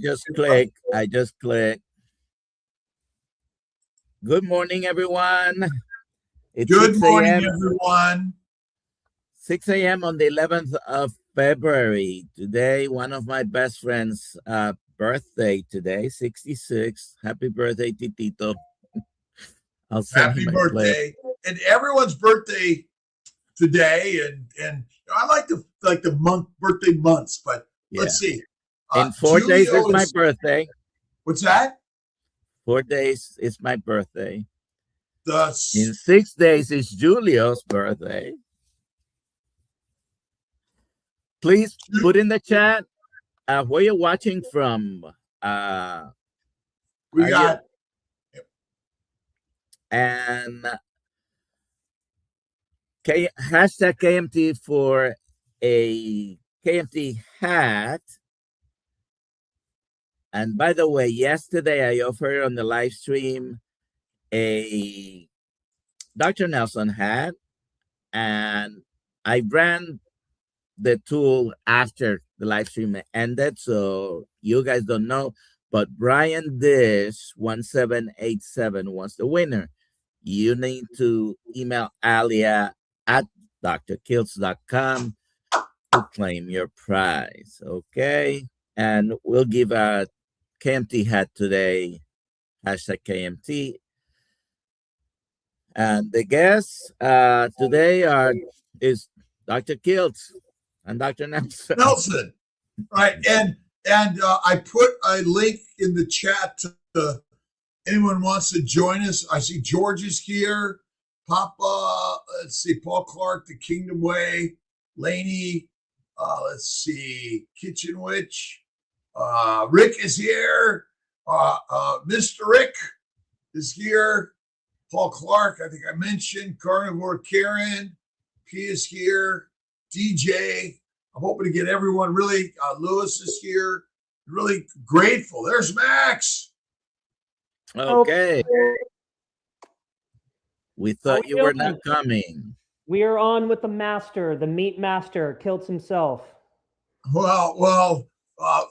just clicked. Good morning, everyone. It's Good 6 morning, a.m. everyone. 6 a.m. on the 11th of February. Today, one of my best friends' birthday today, 66. Happy birthday, Titito. I'll send Happy him a birthday. And everyone's birthday today. And I like the month birthday months, but let's see. In 4 days is my birthday. What's that? 4 days is my birthday. In 6 days is Julio's birthday. Please put in the chat where you're watching from. We got and hashtag KMT for a KMT hat. And by the way, yesterday I offered on the live stream a Dr. Nelson hat, and I ran the tool after the live stream ended, so you guys don't know. But Brian Dish 1787 was the winner. You need to email Alia at drkiltz.com to claim your prize, okay? And we'll give a KMT hat today, hashtag KMT. And the guests today is Dr. Kiltz and Dr. Nelson. Right. And I put a link in the chat to anyone wants to join us. I see George is here. Papa, let's see, Paul Clark, The Kingdom Way, Laney, let's see, Kitchen Witch. Rick is here. Mr. Rick is here. Paul Clark, I think I mentioned. Carnivore Karen. P is here. DJ. I'm hoping to get everyone really. Lewis is here. Really grateful. There's Max. Okay. We thought you were not coming. We are on with the master, the meat master, Kiltz himself. Well,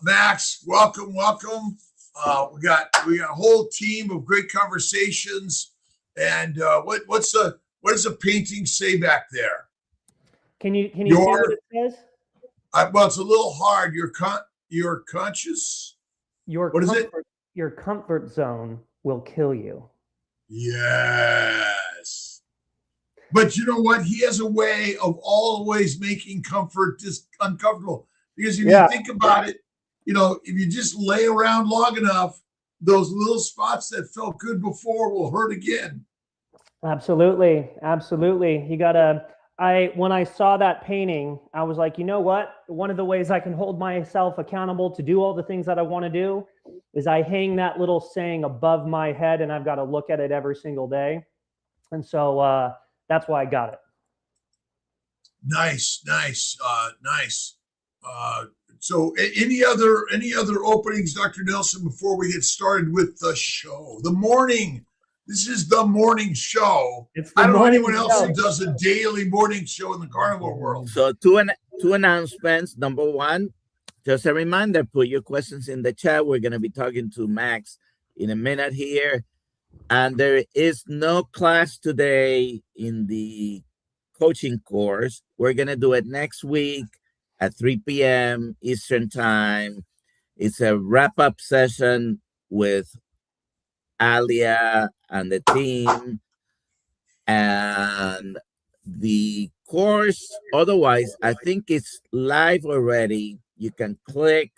Max, welcome. We got a whole team of great conversations. And what does the painting say back there? Can you see what it says? Well, it's a little hard. You're conscious. What is it? Your comfort zone will kill you. Yes. But you know what? He has a way of always making comfort just uncomfortable. Because if you think about it, if you just lay around long enough, those little spots that felt good before will hurt again. Absolutely. You gotta, when I saw that painting, I was like, you know what? One of the ways I can hold myself accountable to do all the things that I want to do is I hang that little saying above my head, and I've got to look at it every single day. And so that's why I got it. Nice. So any other openings, Dr. Nelson, before we get started with the show? The morning. This is the morning show. I don't know anyone else who does a daily morning show in the carnivore world. So two announcements. Number one, just a reminder, put your questions in the chat. We're going to be talking to Max in a minute here. And there is no class today in the coaching course. We're going to do it next week at 3 p.m. Eastern time. It's a wrap-up session with Alia and the team. And the course, otherwise, I think it's live already. You can click.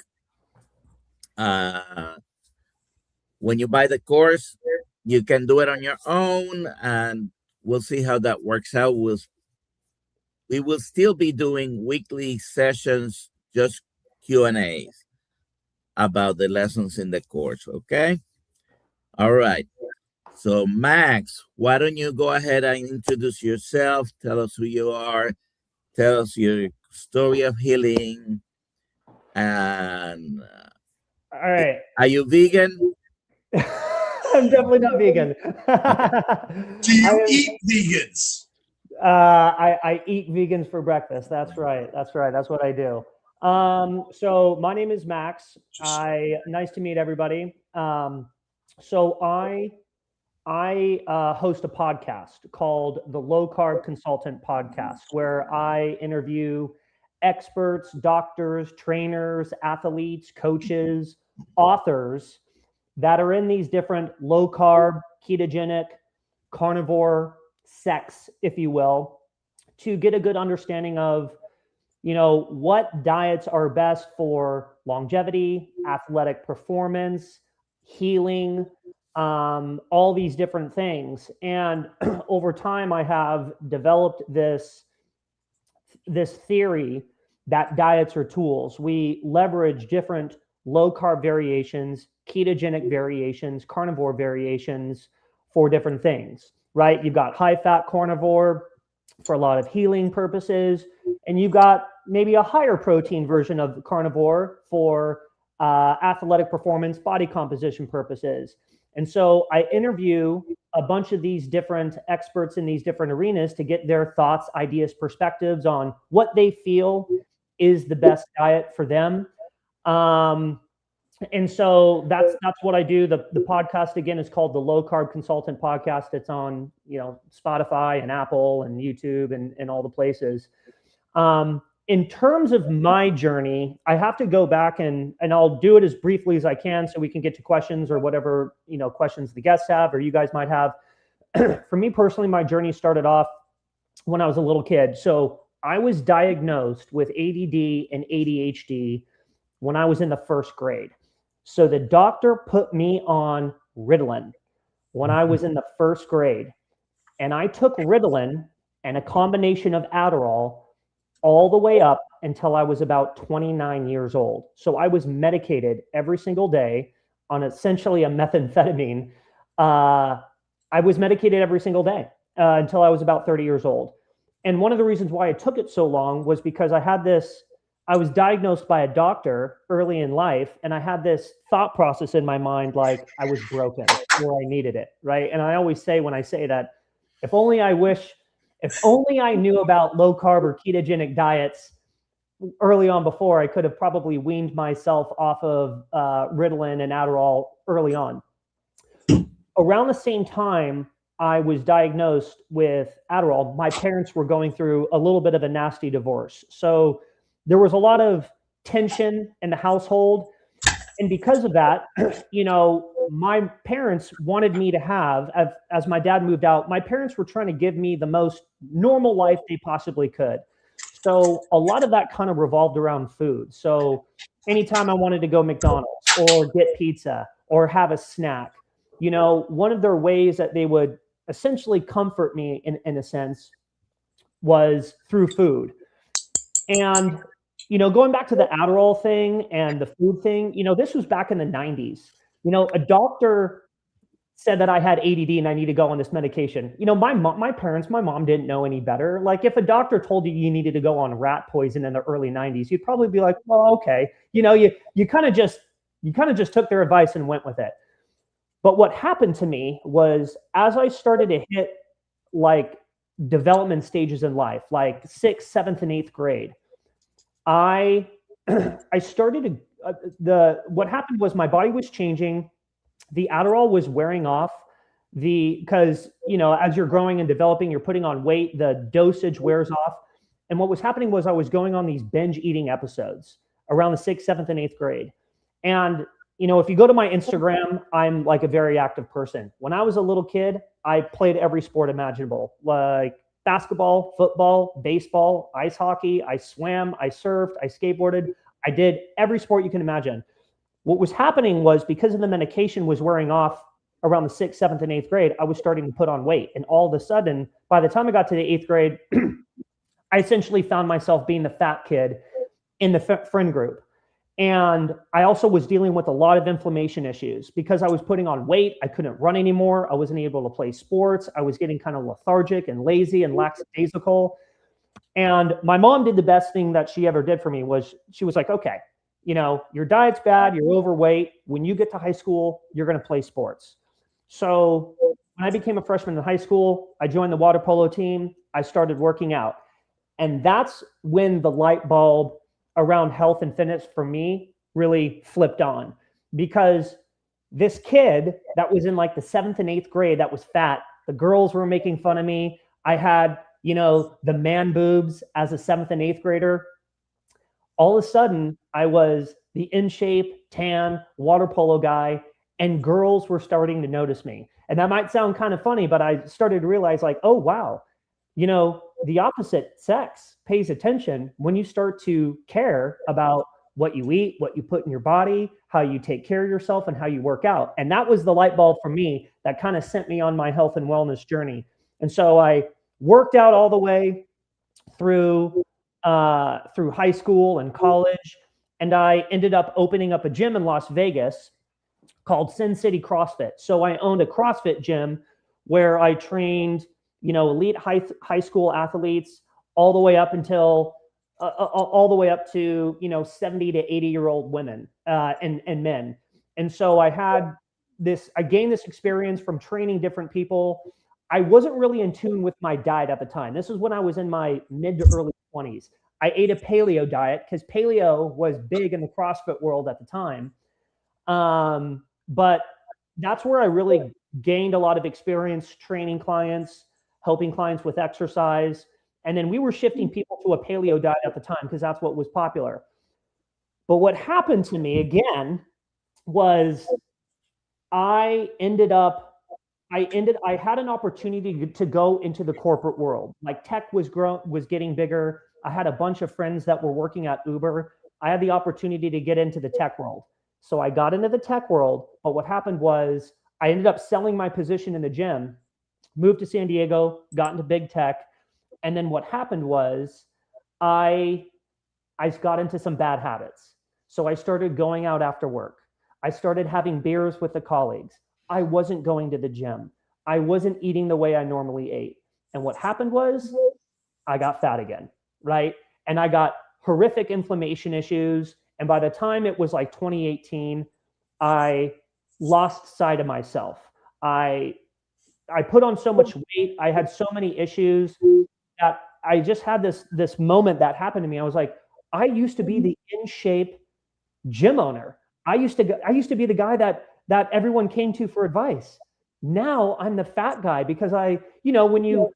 When you buy the course, you can do it on your own, and we'll see how that works out. We will still be doing weekly sessions, just Q&As about the lessons in the course, okay? All right. So, Max, why don't you go ahead and introduce yourself, tell us who you are, tell us your story of healing, and all right. Are you vegan? I'm definitely not vegan. Do you eat vegans? I eat vegans for breakfast. That's right. That's what I do. So my name is Max. Nice to meet everybody. So I host a podcast called the Low Carb Consultant Podcast, where I interview experts, doctors, trainers, athletes, coaches, authors that are in these different low carb, ketogenic, carnivore sects, if you will, to get a good understanding of, what diets are best for longevity, athletic performance, healing, all these different things. And over time, I have developed this theory that diets are tools. We leverage different low carb variations, ketogenic variations, carnivore variations for different things, right? You've got high fat carnivore for a lot of healing purposes, and you've got maybe a higher protein version of carnivore for athletic performance, body composition purposes. And so I interview a bunch of these different experts in these different arenas to get their thoughts, ideas, perspectives on what they feel is the best diet for them. And so that's what I do. The podcast, again, is called the Low Carb Consultant Podcast. It's on, Spotify and Apple and YouTube and all the places. In terms of my journey, I have to go back and I'll do it as briefly as I can so we can get to questions or whatever, questions the guests have or you guys might have. For me personally, my journey started off when I was a little kid. So I was diagnosed with ADD and ADHD when I was in the first grade. So the doctor put me on Ritalin when I was in the first grade. And I took Ritalin and a combination of Adderall all the way up until I was about 29 years old. So I was medicated every single day on essentially a methamphetamine. I was medicated every single day until I was about 30 years old. And one of the reasons why it took it so long was because I was diagnosed by a doctor early in life, and I had this thought process in my mind, like I was broken or I needed it, right? And I always say when I say that, if only I knew about low carb or ketogenic diets early on before, I could have probably weaned myself off of Ritalin and Adderall early on. Around the same time I was diagnosed with Adderall, my parents were going through a little bit of a nasty divorce. So there was a lot of tension in the household. And because of that, my parents wanted me to have, as my dad moved out, my parents were trying to give me the most normal life they possibly could. So a lot of that kind of revolved around food. So anytime I wanted to go McDonald's or get pizza or have a snack, one of their ways that they would essentially comfort me in a sense was through food. And going back to the Adderall thing and the food thing, this was back in the 90s. A doctor said that I had ADD and I need to go on this medication. My mom didn't know any better. Like if a doctor told you needed to go on rat poison in the early 90s, you'd probably be like, well, okay. You kind of just took their advice and went with it. But what happened to me was as I started to hit like development stages in life, like 6th, 7th, and 8th grade, I started what happened was my body was changing. The Adderall was wearing off because, as you're growing and developing, you're putting on weight, the dosage wears off. And what was happening was I was going on these binge eating episodes around the 6th, 7th, and 8th grade. And, if you go to my Instagram, I'm like a very active person. When I was a little kid, I played every sport imaginable, like basketball, football, baseball, ice hockey. I swam, I surfed, I skateboarded. I did every sport you can imagine. What was happening was because of the medication was wearing off around the 6th, 7th, and 8th grade, I was starting to put on weight. And all of a sudden, by the time I got to the 8th grade, I essentially found myself being the fat kid in the friend group. And I also was dealing with a lot of inflammation issues because I was putting on weight. I couldn't run anymore. I wasn't able to play sports. I was getting kind of lethargic and lazy and lackadaisical. And my mom did the best thing that she ever did for me was she was like, okay, your diet's bad, you're overweight. When you get to high school, you're going to play sports. So when I became a freshman in high school, I joined the water polo team. I started working out. And that's when the light bulb around health and fitness for me really flipped on, because this kid that was in like the 7th and 8th grade that was fat, the girls were making fun of me. I had, you know, the man boobs as a 7th and 8th grader. All of a sudden, I was the in shape, tan, water polo guy, and girls were starting to notice me. And that might sound kind of funny, but I started to realize, like, oh, wow, you know, the opposite sex pays attention when you start to care about what you eat, what you put in your body, how you take care of yourself, and how you work out. And that was the light bulb for me that kind of sent me on my health and wellness journey. And so I worked out all the way through high school and college, and I ended up opening up a gym in Las Vegas called Sin City CrossFit. So I owned a CrossFit gym where I trained, you know, elite high school athletes all the way up until all the way up to, you know, 70 to 80-year-old women and men. And so I gained this experience from training different people. I wasn't really in tune with my diet at the time. This is when I was in my mid to early 20s. I ate a paleo diet because paleo was big in the CrossFit world at the time. But that's where I really gained a lot of experience training clients, helping clients with exercise. And then we were shifting people to a paleo diet at the time because that's what was popular. But what happened to me again was I had an opportunity to go into the corporate world. Like tech was getting bigger. I had a bunch of friends that were working at Uber. I had the opportunity to get into the tech world. So I got into the tech world, but what happened was I ended up selling my position in the gym, moved to San Diego, got into big tech. And then what happened was I got into some bad habits. So I started going out after work. I started having beers with the colleagues. I wasn't going to the gym. I wasn't eating the way I normally ate. And what happened was I got fat again, right? And I got horrific inflammation issues. And by the time it was like 2018, I lost sight of myself. I put on so much weight. I had so many issues that I just had this moment that happened to me. I was like, I used to be the in shape gym owner. I used to be the guy that everyone came to for advice. Now I'm the fat guy because when you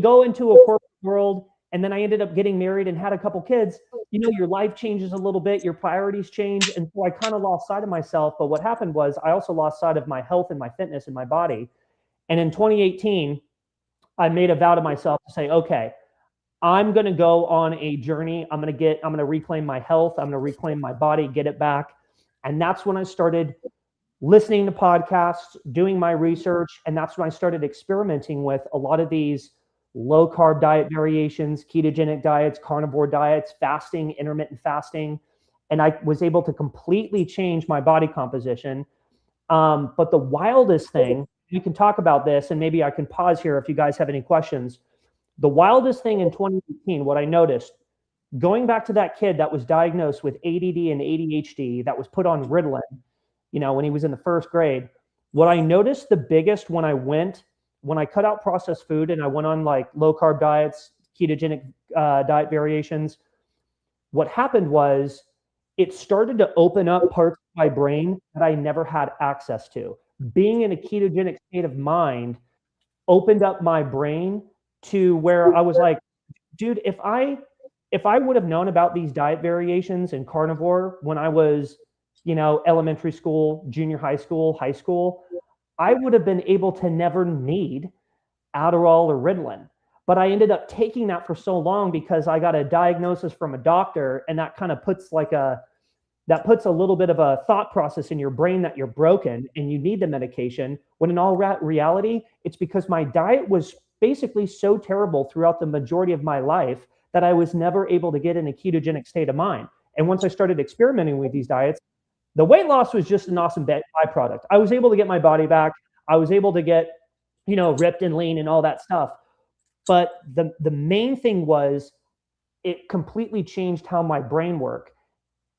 go into a corporate world, and then I ended up getting married and had a couple kids, your life changes a little bit, your priorities change. And so I kind of lost sight of myself. But what happened was I also lost sight of my health and my fitness and my body. And in 2018, I made a vow to myself to say, okay, I'm going to go on a journey. I'm going to reclaim my health. I'm going to reclaim my body, get it back. And that's when I started listening to podcasts, doing my research. And that's when I started experimenting with a lot of these low carb diet variations, ketogenic diets, carnivore diets, fasting, intermittent fasting. And I was able to completely change my body composition. But the wildest thing, we can talk about this, and maybe I can pause here if you guys have any questions. The wildest thing in 2018, what I noticed, going back to that kid that was diagnosed with ADD and ADHD, that was put on Ritalin, when he was in the 1st grade, what I noticed the biggest when I cut out processed food and I went on like low carb diets, ketogenic diet variations, what happened was it started to open up parts of my brain that I never had access to. Being in a ketogenic state of mind opened up my brain to where I was like, dude, if I would have known about these diet variations in carnivore when I was, elementary school, junior high school, I would have been able to never need Adderall or Ritalin. But I ended up taking that for so long because I got a diagnosis from a doctor, and that kind of puts a little bit of a thought process in your brain that you're broken and you need the medication, when in all reality, it's because my diet was basically so terrible throughout the majority of my life that I was never able to get in a ketogenic state of mind. And once I started experimenting with these diets, the weight loss was just an awesome byproduct. I was able to get my body back. I was able to get, ripped and lean and all that stuff. But the main thing was it completely changed how my brain worked.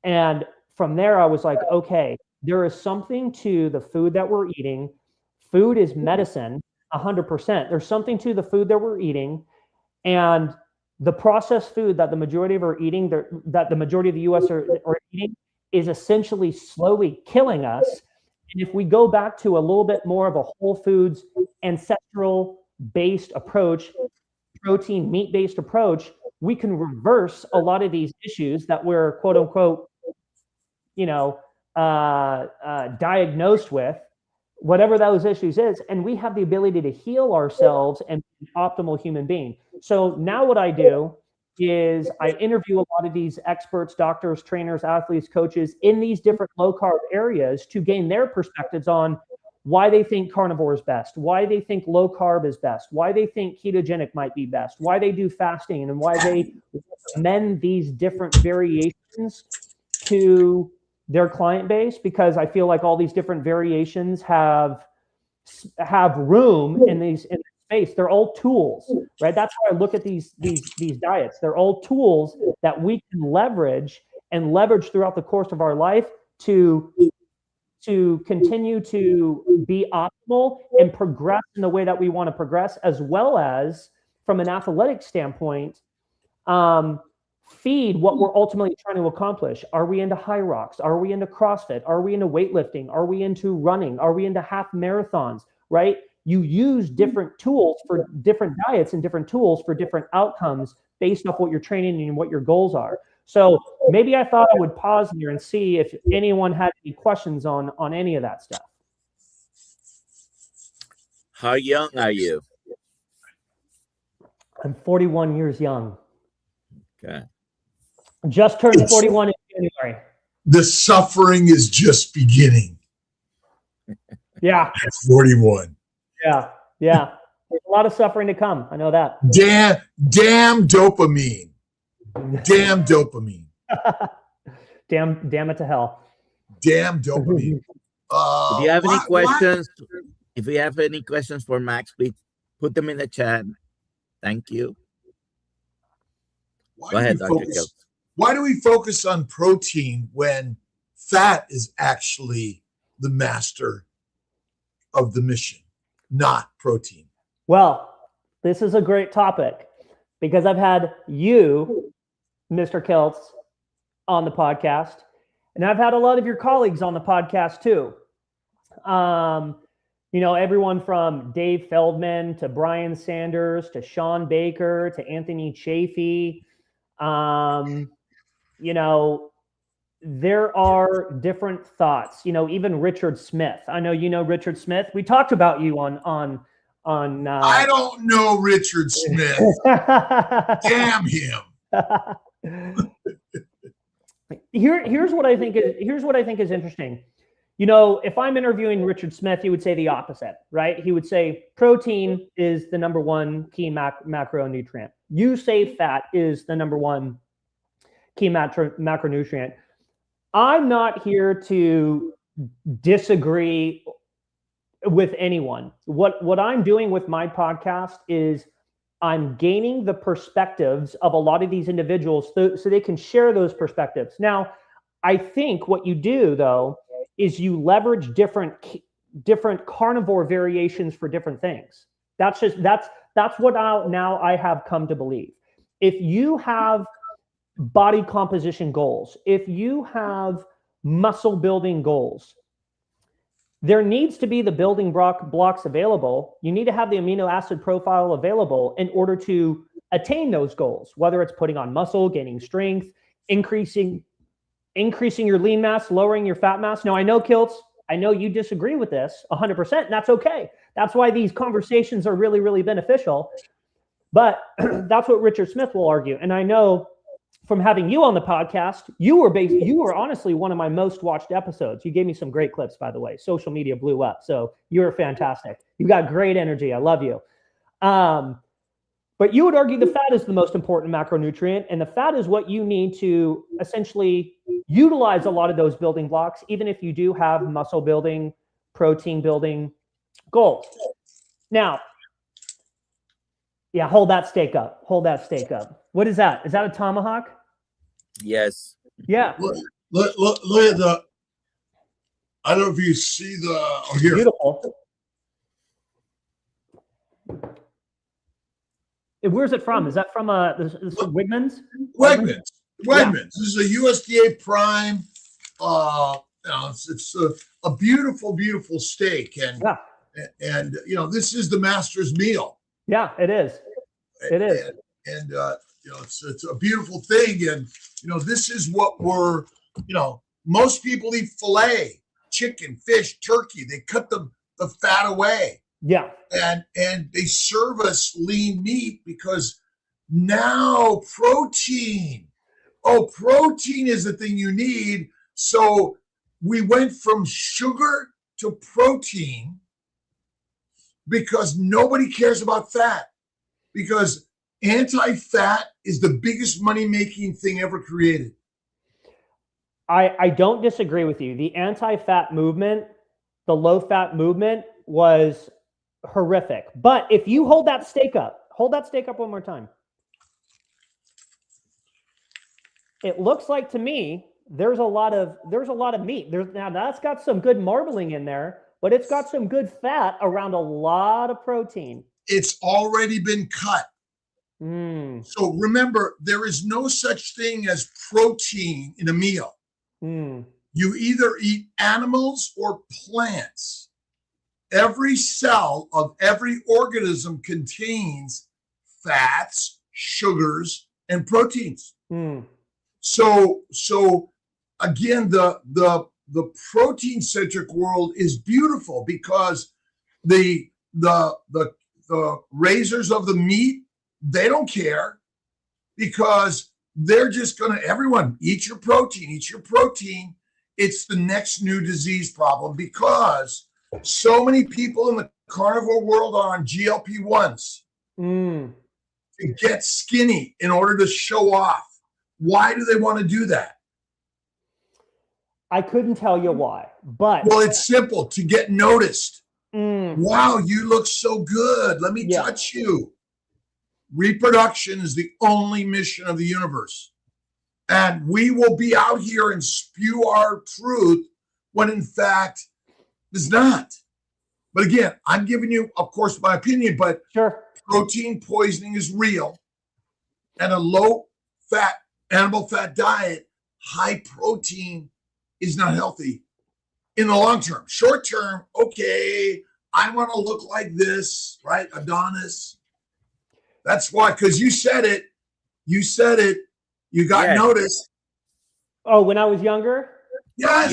And from there, I was like, okay, there is something to the food that we're eating. Food is medicine, 100%. There's something to the food that we're eating. And the processed food that the majority of are eating, that the majority of the U.S. are eating, is essentially slowly killing us. And if we go back to a little bit more of a whole foods, ancestral-based approach, protein, meat-based approach, we can reverse a lot of these issues that we're, quote unquote, diagnosed with, whatever those issues is, and we have the ability to heal ourselves and be an optimal human being. So now what I do is I interview a lot of these experts, doctors, trainers, athletes, coaches in these different low carb areas to gain their perspectives on why they think carnivore is best, why they think low carb is best, why they think ketogenic might be best, why they do fasting, and why they recommend these different variations to their client base, because I feel like all these different variations have room in this space. They're all tools, right? That's how I look at these diets. They're all tools that we can leverage throughout the course of our life to continue to be optimal and progress in the way that we want to progress, as well as from an athletic standpoint, feed what we're ultimately trying to accomplish. Are we into high rocks? Are we into CrossFit? Are we into weightlifting? Are we into running? Are we into half marathons, right? You use different tools for different diets and different tools for different outcomes based off what you're training and what your goals are. So maybe I thought I would pause here and see if anyone had any questions on any of that stuff. How young are you? I'm 41 years young. Okay. Just turned 41 in January. The suffering is just beginning. Yeah. At 41. Yeah. There's a lot of suffering to come. I know that. Damn dopamine. Damn dopamine. Damn it to hell. Damn dopamine. If you have any questions, if you have any questions for Max, please put them in the chat. Thank you. Go ahead, Dr. Kiltz. Why do we focus on protein when fat is actually the master of the mission, not protein? Well, this is a great topic because I've had you, Mr. Kiltz, on the podcast, and I've had a lot of your colleagues on the podcast too. Everyone from Dave Feldman to Brian Sanders to Sean Baker to Anthony Chafee. There are different thoughts, even Richard Smith. I know you know Richard Smith. We talked about you on I don't know Richard Smith. Damn him. Here's what I think is interesting. If I'm interviewing Richard Smith, he would say the opposite, right? He would say protein is the number one key macronutrient. You say fat is the number one key macronutrient. I'm not here to disagree with anyone. What I'm doing with my podcast is I'm gaining the perspectives of a lot of these individuals so they can share those perspectives. Now, I think what you do, though, is you leverage different carnivore variations for different things. That's what now I have come to believe. If you have body composition goals, if you have muscle building goals, there needs to be the building blocks available. You need to have the amino acid profile available in order to attain those goals, whether it's putting on muscle, gaining strength, increasing your lean mass, lowering your fat mass. Now, I know, Kiltz, I know you disagree with this 100%, and that's okay. That's why these conversations are really, really beneficial. But that's what Richard Smith will argue. And I know from having you on the podcast, you were honestly one of my most watched episodes. You gave me some great clips, by the way. Social media blew up. So you're fantastic. You got great energy. I love you. But you would argue the fat is the most important macronutrient, and the fat is what you need to essentially utilize a lot of those building blocks, even if you do have muscle building, protein building goals. Now, yeah, hold that steak up. Hold that steak up. What is that? Is that a tomahawk? Yes. Yeah. Look at the, I don't know if you see the, oh, here. Beautiful. Where's it from? Is that from Wegmans? Wegmans. Yeah. This is a USDA Prime. It's a beautiful, beautiful steak, and this is the master's meal. Yeah, it is. It is. And it's a beautiful thing, and this is what we're most people eat filet, chicken, fish, turkey. They cut the fat away. Yeah. And they serve us lean meat because now protein. Oh, protein is the thing you need. So we went from sugar to protein because nobody cares about fat, because anti-fat is the biggest money-making thing ever created. I don't disagree with you. The anti-fat movement, the low-fat movement was horrific. But if you hold that steak up one more time. It looks like to me there's a lot of meat. Now that's got some good marbling in there, but it's got some good fat around a lot of protein. It's already been cut. So remember, there is no such thing as protein in a meal. You either eat animals or plants. Every cell of every organism contains fats, sugars, and proteins. So again, the protein centric world is beautiful because the raisers of the meat, they don't care, because they're just going to, everyone, eat your protein. It's the next new disease problem, because so many people in the carnivore world are on GLP-1s to get skinny in order to show off. Why do they want to do that? I couldn't tell you why, but... Well, it's simple, to get noticed. Wow, you look so good. Let me touch you. Reproduction is the only mission of the universe. And we will be out here and spew our truth when in fact it's not. But again, I'm giving you, of course, my opinion, but protein poisoning is real. And a low-fat, animal fat diet, high protein, is not healthy in the long term. Short term, okay, I want to look like this, right? Adonis. That's why, because you said it, you got noticed. Oh, when I was younger? Yes.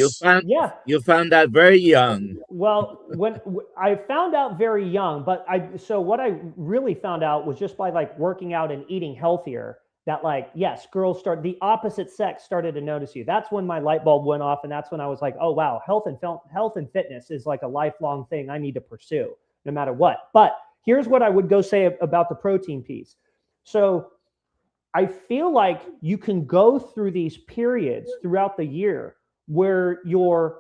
You found that very young. Well, when I found out very young, but what I really found out was just by like working out and eating healthier, that like, yes, the opposite sex started to notice you. That's when my light bulb went off. And that's when I was like, oh, wow, health and fitness is like a lifelong thing I need to pursue no matter what. But here's what I would go say about the protein piece. So I feel like you can go through these periods throughout the year where you're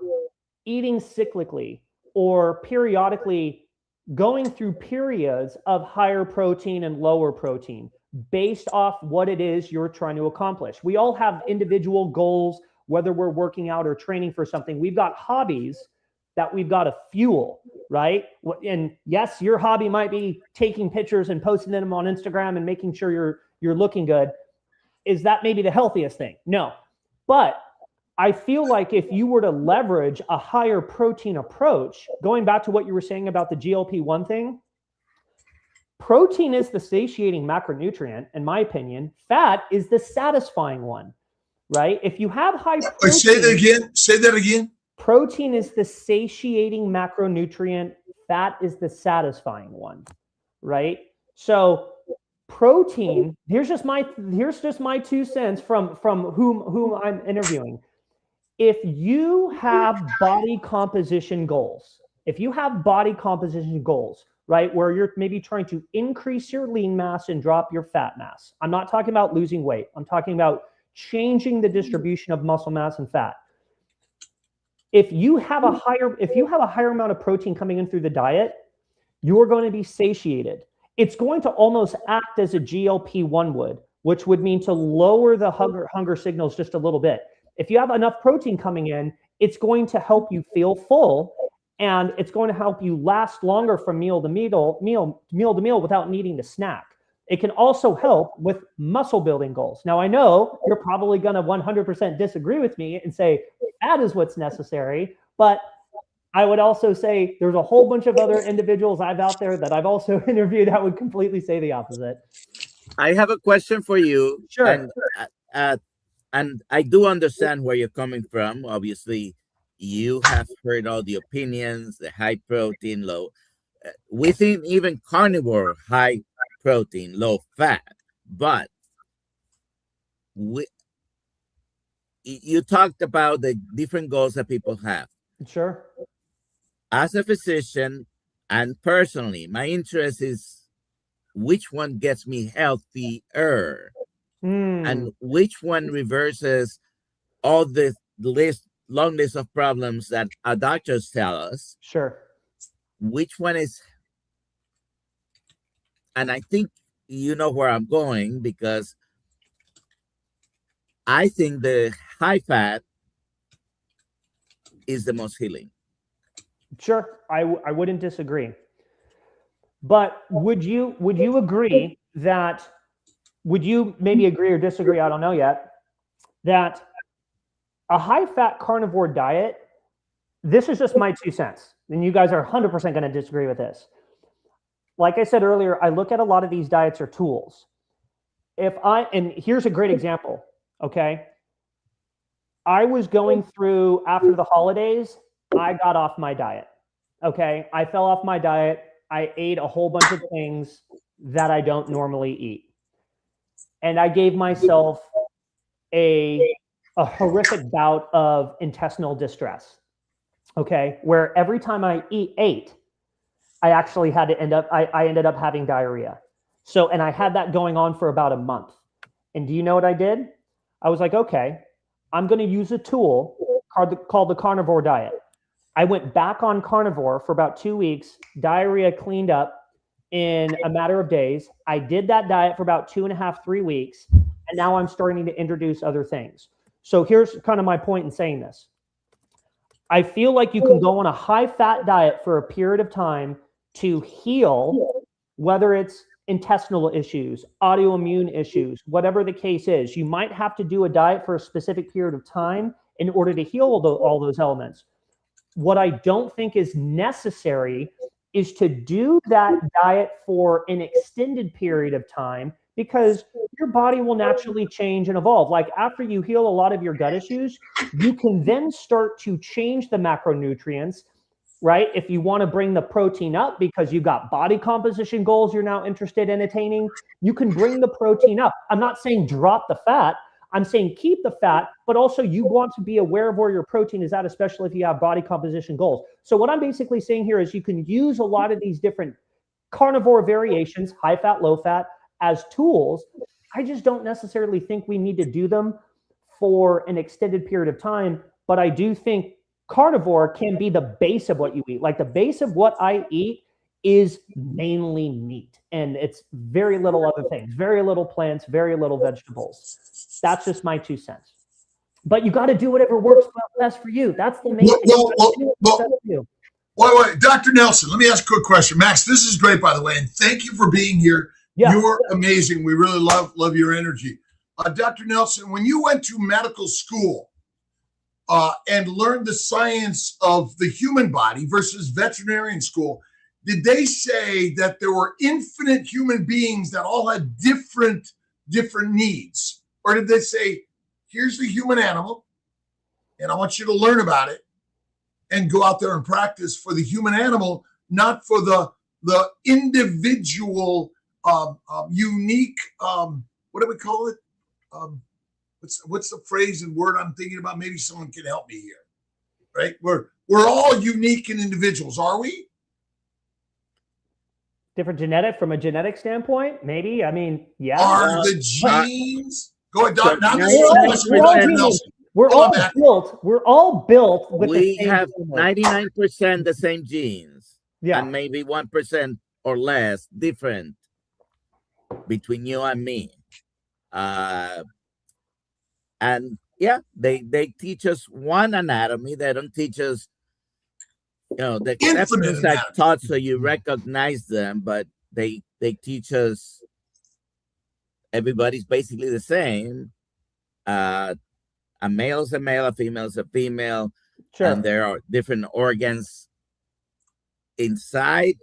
eating cyclically or periodically going through periods of higher protein and lower protein based off what it is you're trying to accomplish. We all have individual goals, whether we're working out or training for something. We've got hobbies that we've got to fuel, right? And yes, your hobby might be taking pictures and posting them on Instagram and making sure you're looking good. Is that maybe the healthiest thing? No. But I feel like if you were to leverage a higher protein approach, going back to what you were saying about the GLP-1 thing, protein is the satiating macronutrient, in my opinion. Fat is the satisfying one, right? If you have high protein... Say that again. Protein is the satiating macronutrient. Fat is the satisfying one, right? So protein, here's just my 2 cents from whom I'm interviewing. If you have body composition goals, right, where you're maybe trying to increase your lean mass and drop your fat mass. I'm not talking about losing weight. I'm talking about changing the distribution of muscle mass and fat. If you have a higher amount of protein coming in through the diet, you're going to be satiated. It's going to almost act as a GLP-1 would, which would mean to lower the hunger signals just a little bit. If you have enough protein coming in, it's going to help you feel full, and it's going to help you last longer from meal to meal without needing to snack. It can also help with muscle building goals. Now, I know you're probably going to 100% disagree with me and say that is what's necessary, but I would also say there's a whole bunch of other individuals I've out there that I've also interviewed that would completely say the opposite. I have a question for you. Sure. And I do understand where you're coming from. Obviously, you have heard all the opinions, the high protein, low. Within even carnivore, high protein, low fat. But you talked about the different goals that people have. Sure. As a physician and personally, my interest is which one gets me healthier and which one reverses all the long list of problems that our doctors tell us. Sure. Which one is, and I think you know where I'm going, because I think the high fat is the most healing. Sure, I wouldn't disagree. But would you agree that, would you maybe agree or disagree, I don't know yet, that a high fat carnivore diet, this is just my 2 cents, and you guys are 100% going to disagree with this. Like I said earlier, I look at a lot of these diets are tools. And here's a great example, okay? I was going through, after the holidays, I got off my diet, okay? I fell off my diet. I ate a whole bunch of things that I don't normally eat. And I gave myself a horrific bout of intestinal distress, okay? Where every time I ate, I actually had to I ended up having diarrhea. So, and I had that going on for about a month. And do you know what I did? I was like, okay, I'm going to use a tool called the carnivore diet. I went back on carnivore for about 2 weeks. Diarrhea cleaned up in a matter of days. I did that diet for about 2.5, 3 weeks. And now I'm starting to introduce other things. So here's kind of my point in saying this. I feel like you can go on a high fat diet for a period of time to heal, whether it's intestinal issues, autoimmune issues, whatever the case is. You might have to do a diet for a specific period of time in order to heal all those elements. What I don't think is necessary is to do that diet for an extended period of time, because your body will naturally change and evolve. Like after you heal a lot of your gut issues, you can then start to change the macronutrients, right? If you want to bring the protein up because you've got body composition goals you're now interested in attaining, you can bring the protein up. I'm not saying drop the fat. I'm saying keep the fat, but also you want to be aware of where your protein is at, especially if you have body composition goals. So what I'm basically saying here is you can use a lot of these different carnivore variations, high fat, low fat, as tools. I just don't necessarily think we need to do them for an extended period of time, but I do think carnivore can be the base of what you eat. Like the base of what I eat is mainly meat, and it's very little other things, very little plants, very little vegetables. That's just my 2 cents. But you got to do whatever works best for you. That's the main thing. Wait, Dr. Nelson, let me ask a quick question. Max, this is great, by the way, and thank you for being here. Yeah. You're amazing. We really love your energy. Dr. Nelson, when you went to medical school and learned the science of the human body versus veterinarian school, did they say that there were infinite human beings that all had different needs? Or did they say, here's the human animal, and I want you to learn about it and go out there and practice for the human animal, not for the individual, unique, what do we call it? What's the phrase and word I'm thinking about? Maybe someone can help me here, right? We're all unique and individuals, are we? Different genetic, from a genetic standpoint, maybe. I mean, yeah. Are the genes? Go ahead, Doc. We're all built with we have 99% the same genes. Yeah. And maybe 1% or less different between you and me. And yeah, they teach us one anatomy. They don't teach us, the exceptions are taught so you recognize them, but they teach us everybody's basically the same. A male is a male, a female is a female, Sure. and there are different organs inside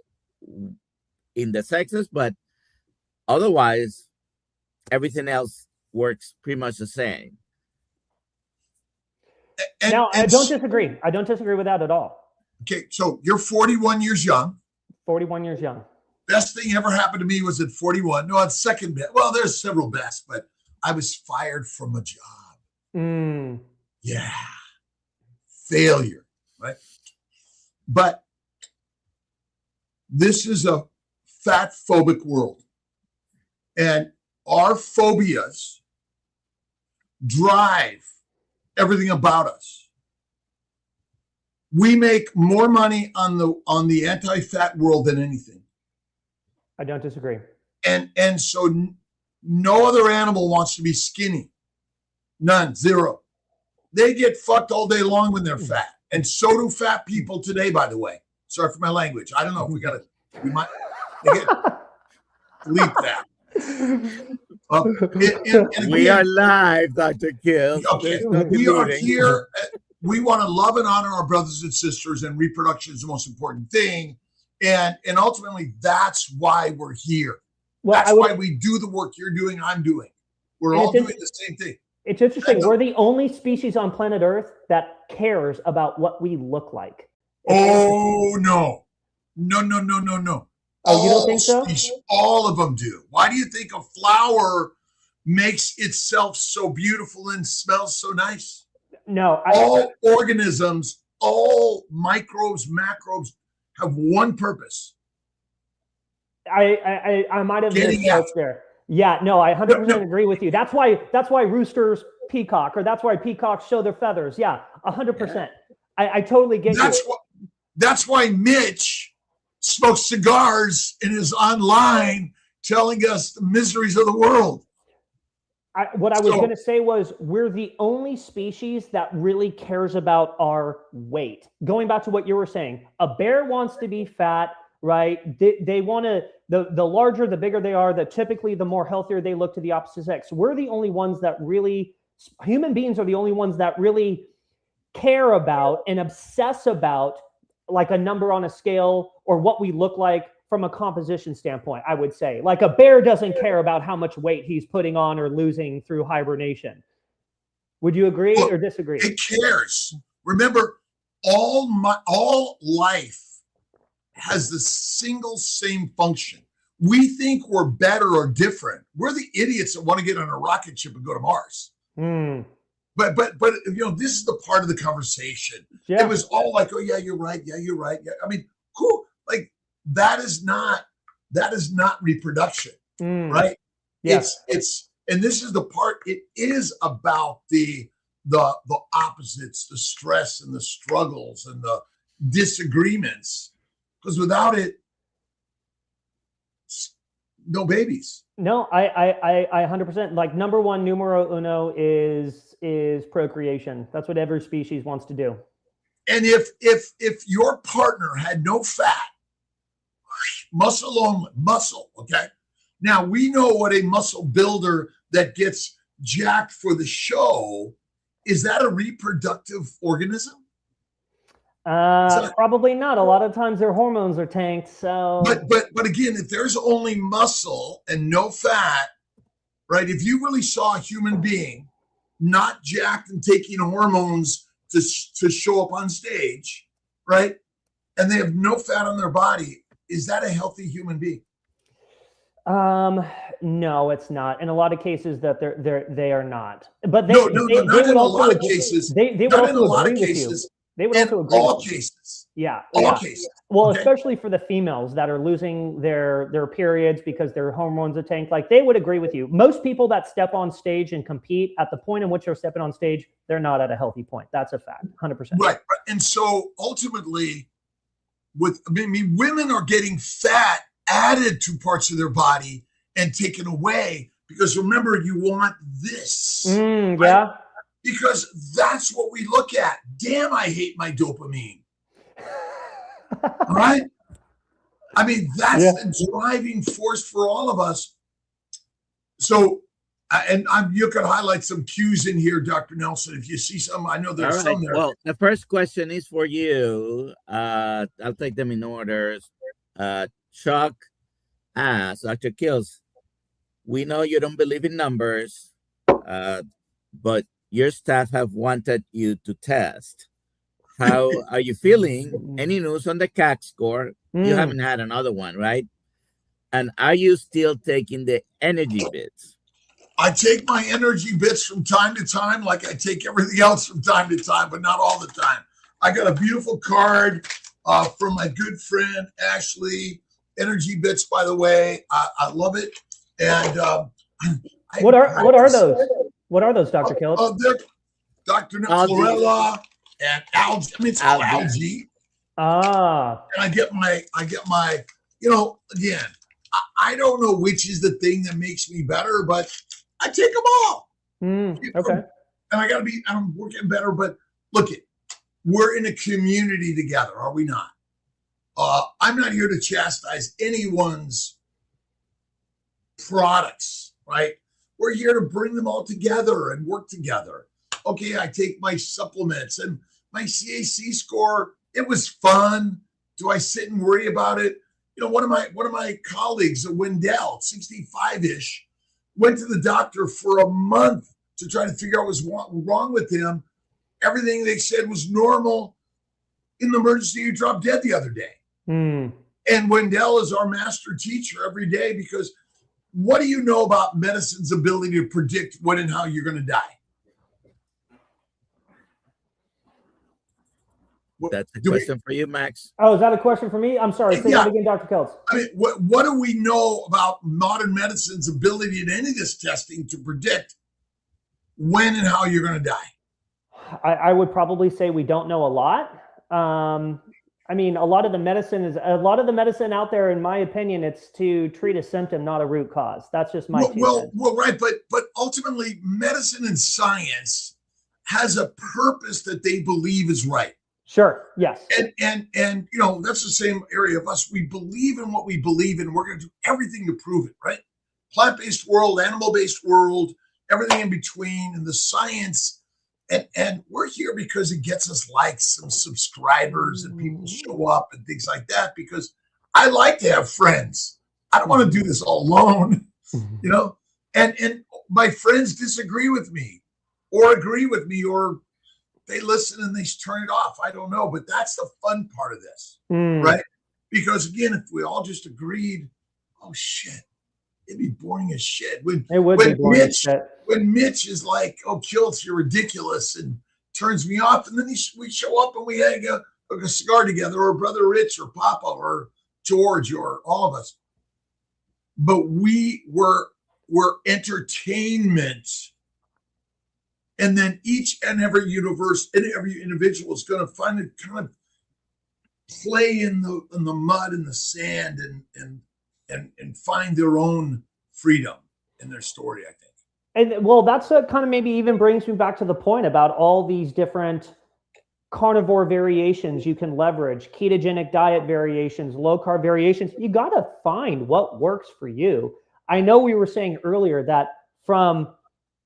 in the sexes, but otherwise, everything else works pretty much the same. Now, I don't disagree. I don't disagree with that at all. Okay, so you're 41 years young. 41 years young. Best thing ever happened to me was at 41. No, it's second best. Well, there's several best, but I was fired from a job. Yeah. Failure, right? But this is a fat phobic world. And our phobias drive everything about us. We make more money on the anti-fat world than anything. I don't disagree. And so no other animal wants to be skinny. None, zero. They get fucked all day long when they're fat. And so do fat people today, by the way. Sorry for my language. I don't know if we might delete that. We are live, Dr. Kiltz. Okay, we are here. We want to love and honor our brothers and sisters, and reproduction is the most important thing. And ultimately, that's why we're here. Well, that's why we do the work you're doing, I'm doing. We're all doing the same thing. It's interesting. We're the only species on planet Earth that cares about what we look like. Oh, no. No. Oh, you don't think so? All of them do. Why do you think a flower makes itself so beautiful and smells so nice? No. All organisms, all microbes, macrobes have one purpose. I might have misspoke there. Yeah, no, I 100% agree with you. That's why roosters peacock, or that's why peacocks show their feathers. Yeah, 100%. I totally get you. That's why Mitch smokes cigars and is online telling us the miseries of the world. What I was going to say was we're the only species that really cares about our weight. Going back to what you were saying, a bear wants to be fat, right? They want to, the larger, the bigger they are, typically the more healthier they look to the opposite sex. We're the only ones that really, human beings are the only ones that really care about and obsess about like a number on a scale or what we look like from a composition standpoint, I would say. Like a bear doesn't care about how much weight he's putting on or losing through hibernation. Would you agree or disagree? It cares. Remember, all life has the single same function. We think we're better or different. We're the idiots that want to get on a rocket ship and go to Mars. But you know, this is the part of the conversation. Yeah. It was all like, oh yeah, you're right. Yeah, you're right. Yeah. I mean, cool. Like that is not reproduction, right? Yes. It's and this is the part. It is about the opposites, the stress and the struggles and the disagreements. Because without it, no babies. No, I 100%. Like number one, numero uno is procreation. That's what every species wants to do. And if your partner had no fat, muscle only, okay? Now we know what a muscle builder that gets jacked for the show, is that a reproductive organism? Probably not. A lot of times their hormones are tanked. So, but again, if there's only muscle and no fat, right? If you really saw a human being not jacked and taking hormones to show up on stage, right? And they have no fat on their body, is that a healthy human being? No, it's not. In a lot of cases that they are not. But they, not in a lot of cases. They would also agree with you. They would also agree. All cases. Yeah. All cases. Well, okay. Especially for the females that are losing their periods because their hormones are tanked. Like they would agree with you. Most people that step on stage and compete at the point in which they're stepping on stage, they're not at a healthy point. That's a fact. 100%. Right. And so ultimately, women are getting fat added to parts of their body and taken away because remember, you want this. Right? Yeah. Because that's what we look at. Damn, I hate my dopamine. Right? I mean, that's the driving force for all of us. So, and you could highlight some cues in here, Dr. Nelson, if you see some. I know there's some there. Well, the first question is for you. I'll take them in orders. Chuck asks, Dr. Kiltz, we know you don't believe in numbers, but your staff have wanted you to test. How are you feeling? Any news on the CAC score? You haven't had another one, right? And are you still taking the energy bits? I take my energy bits from time to time, like I take everything else from time to time, but not all the time. I got a beautiful card from my good friend, Ashley. Energy bits, by the way. I love it. And what are those? What are those, Dr. Kiltz? They're Dr. Chlorella and algae. I mean, it's algae. Ah. And I get my, again, I don't know which is the thing that makes me better, but I take them all. Okay. And I'm working better, but look, we're in a community together, are we not? I'm not here to chastise anyone's products, right? We're here to bring them all together and work together. Okay, I take my supplements and my CAC score. It was fun. Do I sit and worry about it? One of my colleagues, Wendell, 65-ish, went to the doctor for a month to try to figure out what was wrong with him. Everything they said was normal. In the emergency, he dropped dead the other day. And Wendell is our master teacher every day, because what do you know about medicine's ability to predict when and how you're going to die? That's a question for you, Max. Oh, is that a question for me? I'm sorry. Say that again, Dr. Kiltz. I mean, what do we know about modern medicine's ability in any of this testing to predict when and how you're going to die? I would probably say we don't know a lot. I mean, a lot of the medicine out there, in my opinion, it's to treat a symptom, not a root cause. That's just my right. But ultimately, medicine and science has a purpose that they believe is right. Sure. Yes. And that's the same area of us. We believe in what we believe in. We're going to do everything to prove it, right? Plant-based world, animal-based world, everything in between, and the science. And we're here because it gets us likes and subscribers, and people show up and things like that, because I like to have friends. I don't want to do this all alone, and my friends disagree with me or agree with me, or they listen and they turn it off. I don't know, but that's the fun part of this, right? Because again, if we all just agreed, oh shit, it'd be boring as shit. When Mitch is like, oh, Kiltz, you're ridiculous, and turns me off, and then we show up and we hang a cigar together, or Brother Rich or Papa or George or all of us. But we're entertainment. And then each and every every individual is going to find it, kind of play in the mud and the sand, and find their own freedom in their story, I think. And well, that's what kind of maybe even brings me back to the point about all these different carnivore variations you can leverage, ketogenic diet variations, low carb variations. You got to find what works for you. I know we were saying earlier that from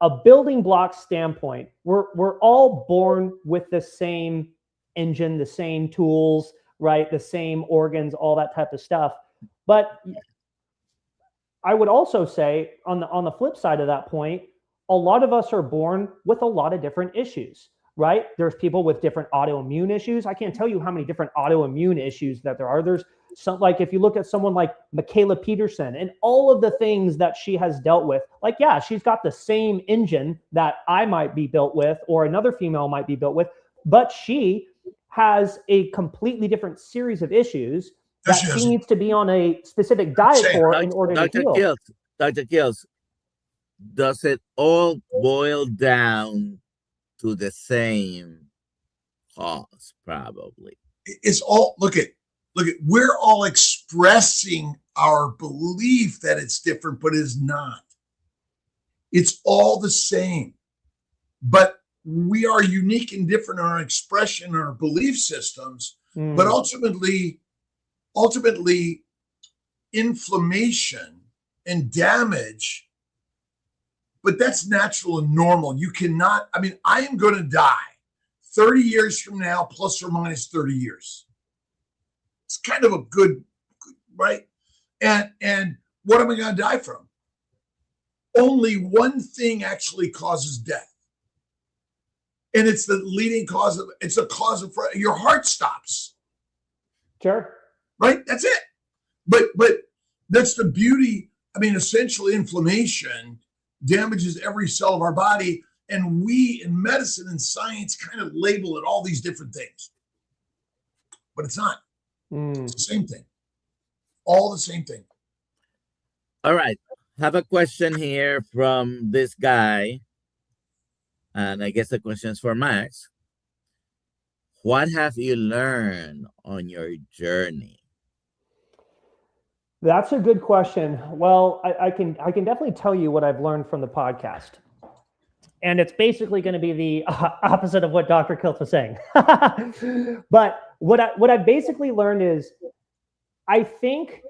a building block standpoint, we're all born with the same engine, the same tools, right? The same organs, all that type of stuff. But I would also say on the flip side of that point, a lot of us are born with a lot of different issues, right? There's people with different autoimmune issues. I can't tell you how many different autoimmune issues that there are. There's some, like if you look at someone like Michaela Peterson and all of the things that she has dealt with, like, yeah, she's got the same engine that I might be built with, or another female might be built with, but she has a completely different series of issues that she needs to be on a specific diet for in order to heal. Dr. Kiltz, does it all boil down to the same cause? Probably. It's all, look at, we're all expressing our belief that it's different, but it is not. It's all the same. But we are unique and different in our expression, our belief systems, but ultimately, inflammation and damage but that's natural and normal. You cannot, I mean, I am going to die 30 years from now, plus or minus 30 years. It's kind of a good, right? And what am I going to die from? Only one thing actually causes death. And it's the leading cause of, it's a cause of, your heart stops. Sure. Right? That's it. But that's the beauty. I mean, essentially inflammation damages every cell of our body. And we in medicine and science kind of label it all these different things. But it's not. It's the same thing. All the same thing. All right. Have a question here from this guy. And I guess the question is for Max. What have you learned on your journey? That's a good question. Well, I can definitely tell you what I've learned from the podcast. And it's basically going to be the opposite of what Dr. Kiltz was saying. But what I basically learned is I think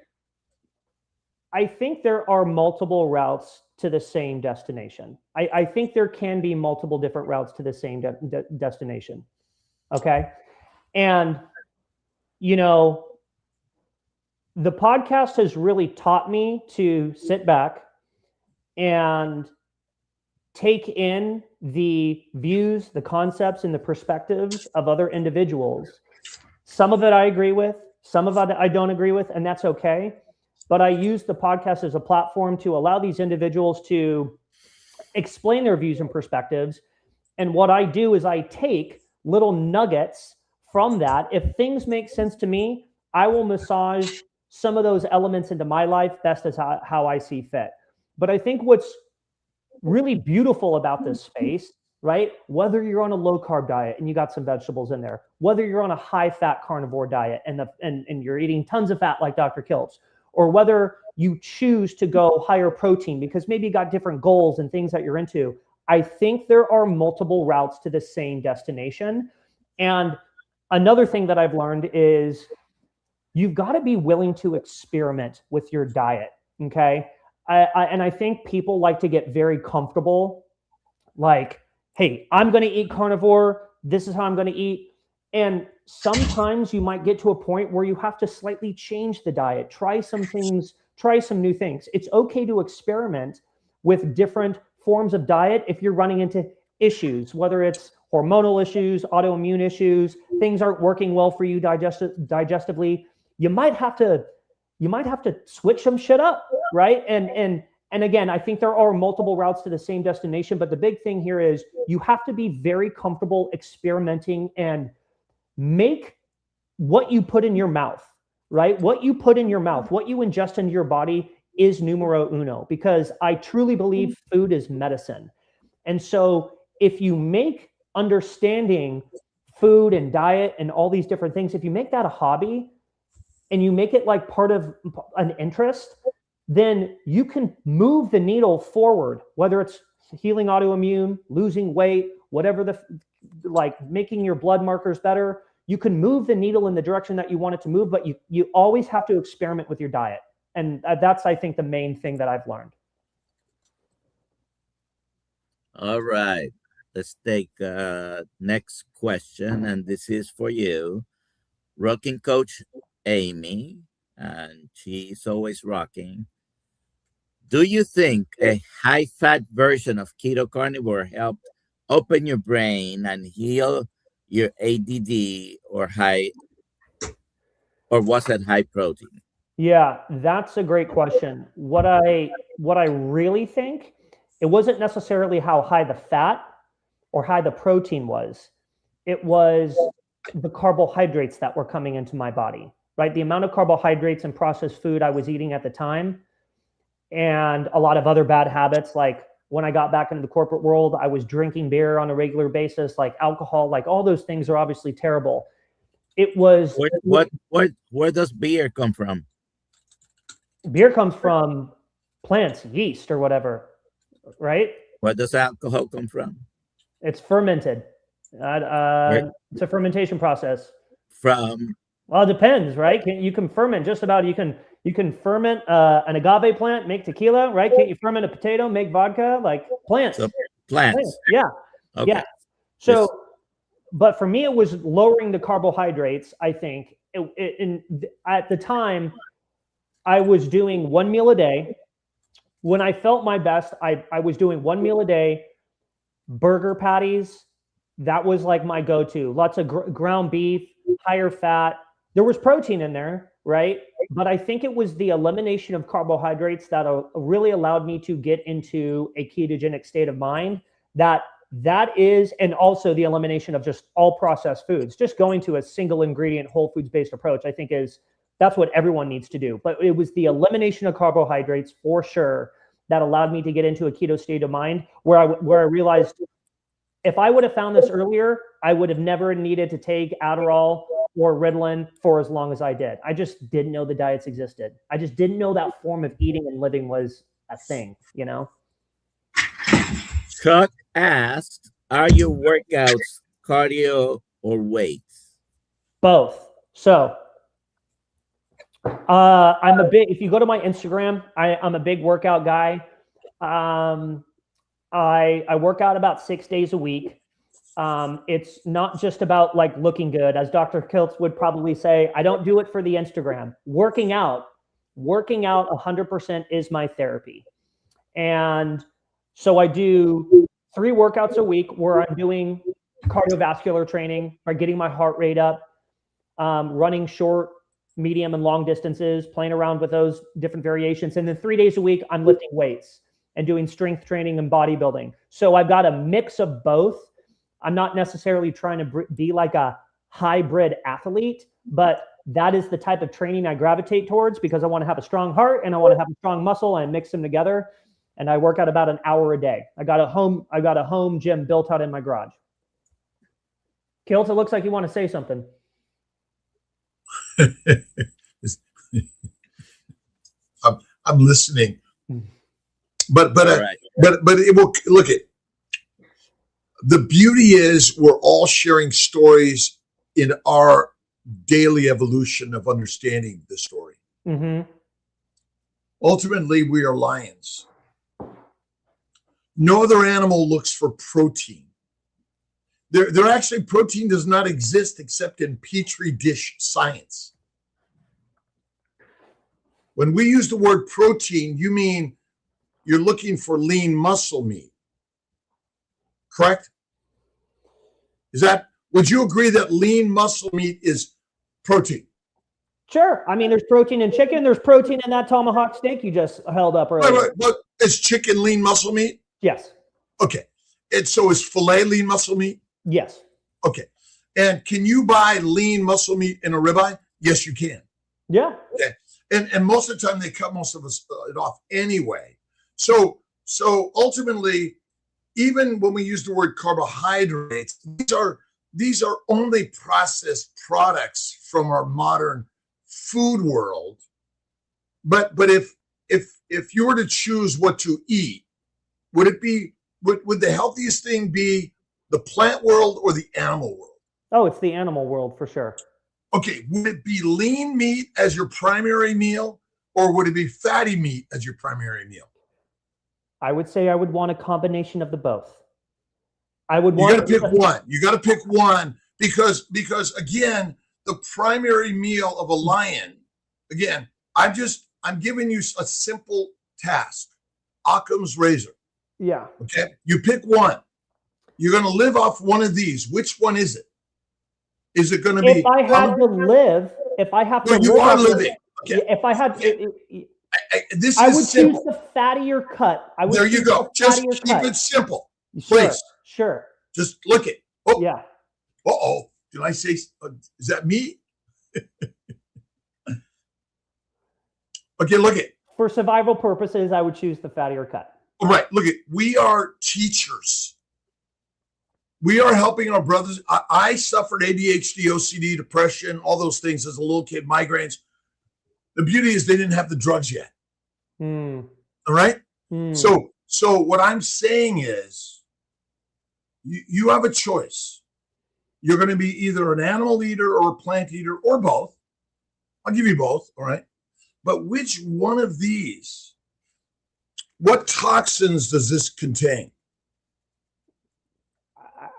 there are multiple routes to the same destination. I think there can be multiple different routes to the same destination. Okay. And, you know, the podcast has really taught me to sit back and take in the views, the concepts, and the perspectives of other individuals. Some of it I agree with, some of it I don't agree with, and that's okay. But I use the podcast as a platform to allow these individuals to explain their views and perspectives. And what I do is I take little nuggets from that. If things make sense to me, I will massage some of those elements into my life best as how I see fit. But I think what's really beautiful about this space, right? Whether you're on a low carb diet and you got some vegetables in there, whether you're on a high fat carnivore diet and you're eating tons of fat like Dr. Kiltz, or whether you choose to go higher protein because maybe you got different goals and things that you're into, I think there are multiple routes to the same destination. And another thing that I've learned is you've got to be willing to experiment with your diet, okay? And I think people like to get very comfortable, like, hey, I'm going to eat carnivore. This is how I'm going to eat. And sometimes you might get to a point where you have to slightly change the diet, try some things, try some new things. It's okay to experiment with different forms of diet if you're running into issues, whether it's hormonal issues, autoimmune issues, things aren't working well for you digestively. You might have to switch some shit up, right? And again, I think there are multiple routes to the same destination, but the big thing here is you have to be very comfortable experimenting and make what you put in your mouth, right? What you put in your mouth, what you ingest into your body is numero uno, because I truly believe food is medicine. And so if you make understanding food and diet and all these different things, if you make that a hobby and you make it like part of an interest, then you can move the needle forward, whether it's healing autoimmune, losing weight, whatever like making your blood markers better. You can move the needle in the direction that you want it to move, but you always have to experiment with your diet. And that's, I think, the main thing that I've learned. All right. Let's take next question. And this is for you. Rocking Coach Amy, and she's always rocking. Do you think a high-fat version of keto carnivore helped open your brain and heal your ADD, or was it high protein? Yeah, that's a great question. What I really think, it wasn't necessarily how high the fat or high the protein was. It was the carbohydrates that were coming into my body, right? The amount of carbohydrates and processed food I was eating at the time, and a lot of other bad habits. Like when I got back into the corporate world, I was drinking beer on a regular basis, like alcohol, like all those things are obviously terrible. It was where does beer come from? Beer comes from plants, yeast or whatever, right? Where does alcohol come from? It's fermented. It's a fermentation process. From Well, it depends, right? You can ferment just about, you can ferment an agave plant, make tequila, right? Can't you ferment a potato, make vodka? Like plants. So plants. Yeah. Okay. Yeah. So, but for me, it was lowering the carbohydrates. I think at the time, I was doing 1 meal a day. When I felt my best, I was doing 1 meal a day, burger patties. That was like my go-to. Lots of ground beef, higher fat. There was protein in there, right? But I think it was the elimination of carbohydrates that really allowed me to get into a ketogenic state of mind. That is, and also the elimination of just all processed foods. Just going to a single ingredient, whole foods based approach, I think that's what everyone needs to do. But it was the elimination of carbohydrates for sure that allowed me to get into a keto state of mind where I realized if I would have found this earlier, I would have never needed to take Adderall or Ritalin for as long as I did. I just didn't know the diets existed. I just didn't know that form of eating and living was a thing, you know? Chuck asked, are your workouts cardio or weights? Both. So I'm a big, if you go to my Instagram, I'm a big workout guy. I work out about 6 days a week. It's not just about like looking good. As Dr. Kiltz would probably say, I don't do it for the Instagram. Working out 100% is my therapy. And so I do 3 workouts a week where I'm doing cardiovascular training or getting my heart rate up, running short, medium, and long distances, playing around with those different variations. And then 3 days a week, I'm lifting weights and doing strength training and bodybuilding. So I've got a mix of both. I'm not necessarily trying to be like a hybrid athlete, but that is the type of training I gravitate towards because I want to have a strong heart and I want to have a strong muscle, and I mix them together. And I work out about an hour a day. I got a home gym built out in my garage. Kiltz, it looks like you want to say something. I'm listening. But it will look at the beauty is we're all sharing stories in our daily evolution of understanding the story. Mm-hmm. Ultimately, we are lions. No other animal looks for protein. There actually protein does not exist except in petri dish science. When we use the word protein, you mean you're looking for lean muscle meat, correct? Would you agree that lean muscle meat is protein? Sure. I mean, there's protein in chicken. There's protein in that tomahawk steak you just held up earlier. Right. But is chicken lean muscle meat? Yes. Okay. And so is filet lean muscle meat? Yes. Okay. And can you buy lean muscle meat in a ribeye? Yes, you can. Yeah. Okay. And most of the time they cut most of it off anyway. So ultimately, even when we use the word carbohydrates, these are only processed products from our modern food world. But if you were to choose what to eat, would the healthiest thing be the plant world or the animal world? Oh, it's the animal world for sure. Okay, would it be lean meat as your primary meal, or would it be fatty meat as your primary meal? I would say I would want a combination of the both. You got to pick one. You got to pick one because again, the primary meal of a lion. Again, I'm giving you a simple task. Occam's razor. Yeah. Okay. You pick one. You're going to live off one of these. Which one is it? Is it going to be? If I have to live, you are living. Okay. If I had, I would choose the fattier cut. There you go. Just keep it simple, please. Sure. Just look it. Oh yeah. Uh-oh. Did I say? Is that me? Okay. Look it. For survival purposes, I would choose the fattier cut. All right. Look it. We are teachers. We are helping our brothers. I suffered ADHD, OCD, depression, all those things as a little kid, migraines. The beauty is they didn't have the drugs yet. All right. So what I'm saying is you have a choice. You're going to be either an animal eater or a plant eater or both. I'll give you both, all right? But which one of these, what toxins does this contain?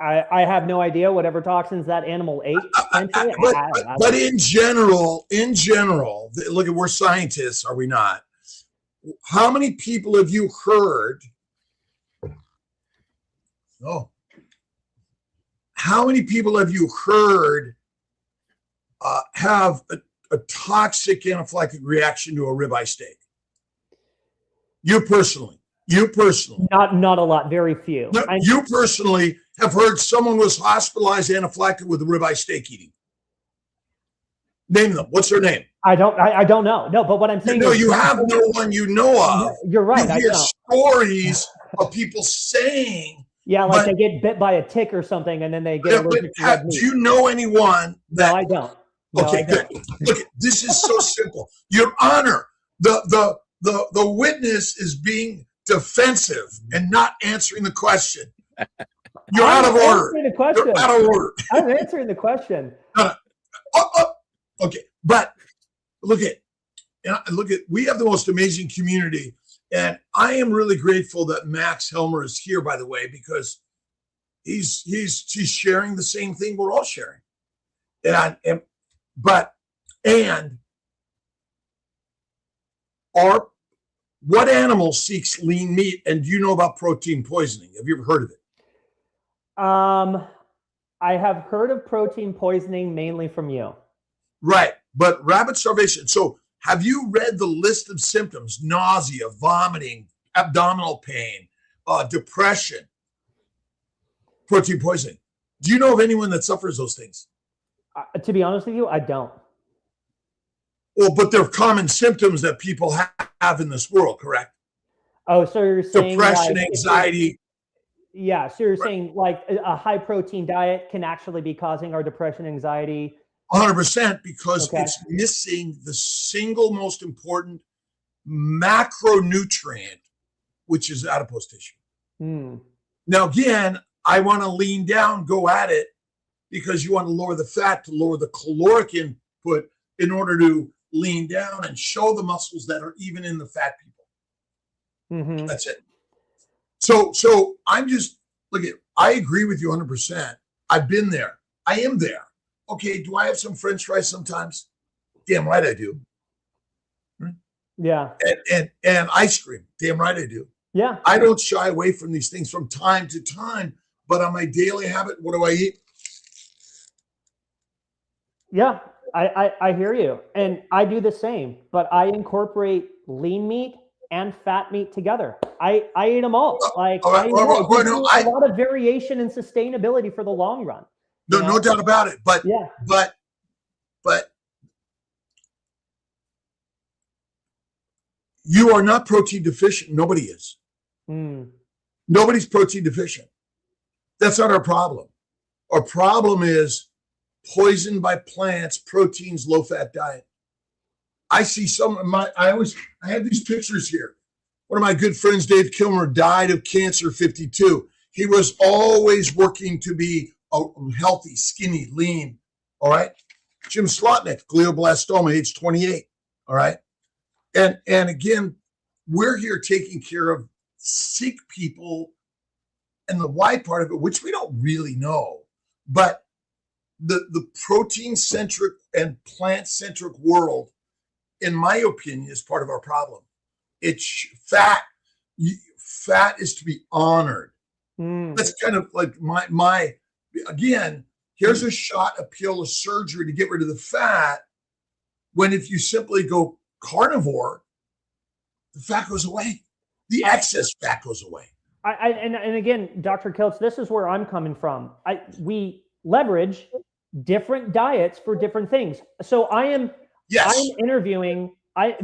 I have no idea. Whatever toxins that animal ate. But in general, look, we're scientists, are we not? How many people have you heard? Oh, how many people have you heard have a toxic anaphylactic reaction to a ribeye steak? You personally. Not a lot, very few. No, you personally have heard someone was hospitalized anaphylactic with a ribeye steak eating. Name them. What's their name? I don't know. No, but what I'm saying is, you have no one you know of. You're right. You hear stories of people saying, they get bit by a tick or something, and then they get allergic to red meat. Do you know anyone that? No, I don't. Okay, good. Look, this is so simple. Your Honor, the witness is being defensive and not answering the question. You're out of order. You're out of order. I'm answering the question. Okay, but look at, we have the most amazing community, and I am really grateful that Max Helmer is here, by the way, because he's sharing the same thing we're all sharing. What animal seeks lean meat? And do you know about protein poisoning? Have you ever heard of it? I have heard of protein poisoning mainly from you. Right, but rabbit starvation. So have you read the list of symptoms? Nausea, vomiting, abdominal pain, depression, protein poisoning. Do you know of anyone that suffers those things? To be honest with you, I don't. Well, but they're common symptoms that people have in this world, correct? Oh, so you're saying depression, anxiety. Yeah, so you're saying like a high protein diet can actually be causing our depression, anxiety. 100%, because it's missing the single most important macronutrient, which is adipose tissue. Now, again, I want to lean down, go at it, because you want to lower the fat to lower the caloric input in order to lean down and show the muscles that are even in the fat people. That's it. So I'm just, I agree with you 100%. I've been there. I am there. Okay, do I have some French fries sometimes? Damn right I do. Yeah. And ice cream. Damn right I do. Yeah. I don't shy away from these things from time to time, but on my daily habit, what do I eat? Yeah, I hear you. And I do the same, but I incorporate lean meat and fat meat together. I eat them all. A lot of variation and sustainability for the long run. No doubt about it. But you are not protein deficient. Nobody is. Nobody's protein deficient. That's not our problem. Our problem is poisoned by plants, proteins, low-fat diet. I see I have these pictures here. One of my good friends, Dave Kilmer, died of cancer 52. He was always working to be healthy, skinny, lean. All right. Jim Slotnick, glioblastoma, age 28. All right. And again, we're here taking care of sick people and the why part of it, which we don't really know. But the protein-centric and plant-centric world, in my opinion, is part of our problem. It's fat. Fat is to be honored. That's kind of like my again, here's a shot, a pill, a surgery to get rid of the fat, when if you simply go carnivore, the fat goes away. The excess fat goes away. And again, Dr. Kiltz, this is where I'm coming from. We leverage different diets for different things. So I'm interviewing,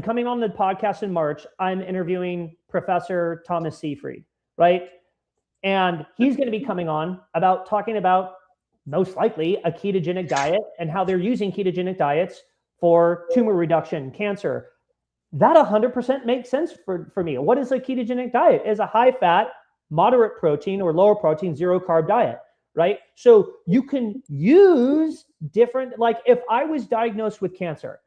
coming on the podcast in March, I'm interviewing Professor Thomas Seyfried, right? And he's going to be coming on talking about most likely a ketogenic diet and how they're using ketogenic diets for tumor reduction, cancer. That 100% makes sense for me. What is a ketogenic diet? It's a high fat, moderate protein or lower protein, zero carb diet, right? So you can use different, like if I was diagnosed with cancer,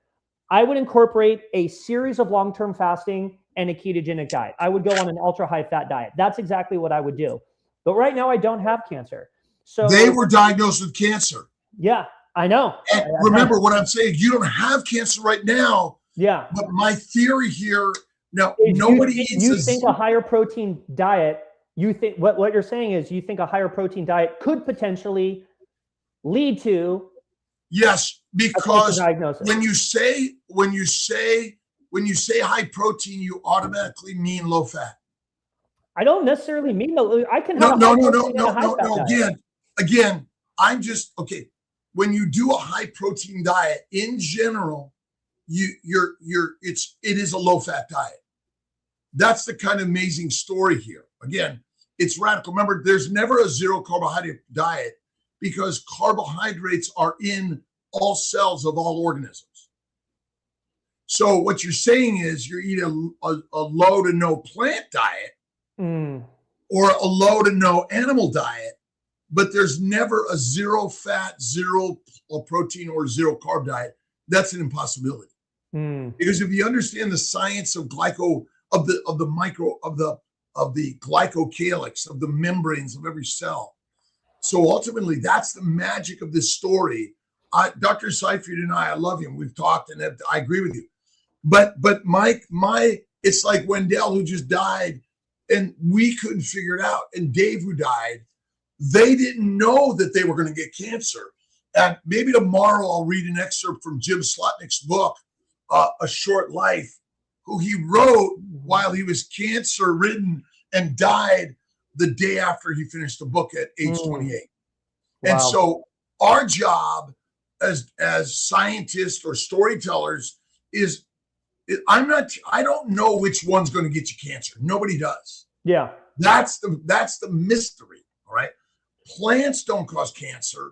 I would incorporate a series of long-term fasting and a ketogenic diet. I would go on an ultra high fat diet. That's exactly what I would do. But right now I don't have cancer. So they were diagnosed with cancer. Yeah, I know. And remember what I'm saying, you don't have cancer right now. Yeah. But my theory here, now Is nobody you think a higher protein diet, you think what you're saying is you think a higher protein diet could potentially lead to yes, because diagnosis. when you say high protein, you automatically mean low fat. I don't necessarily mean I can have no. Again, I'm just okay. When you do a high protein diet in general, it is a low fat diet. That's the kind of amazing story here. Again, it's radical. Remember, there's never a zero carbohydrate diet because carbohydrates are in all cells of all organisms. So what you're saying is you eat a low to no plant diet or a low to no animal diet, but there's never a zero fat, zero protein, or zero carb diet. That's an impossibility. Because if you understand the science of the glycocalyx, of the membranes of every cell, so ultimately that's the magic of this story. Dr. Seifert and I love him. We've talked, and I agree with you. But Mike, it's like Wendell, who just died, and we couldn't figure it out. And Dave, who died, they didn't know that they were going to get cancer. And maybe tomorrow I'll read an excerpt from Jim Slotnick's book, A Short Life, who he wrote while he was cancer-ridden and died the day after he finished the book at age 28. Wow. And so our job as scientists or storytellers is, I don't know which one's going to get you cancer. Nobody does. Yeah. That's the mystery. All right. Plants don't cause cancer.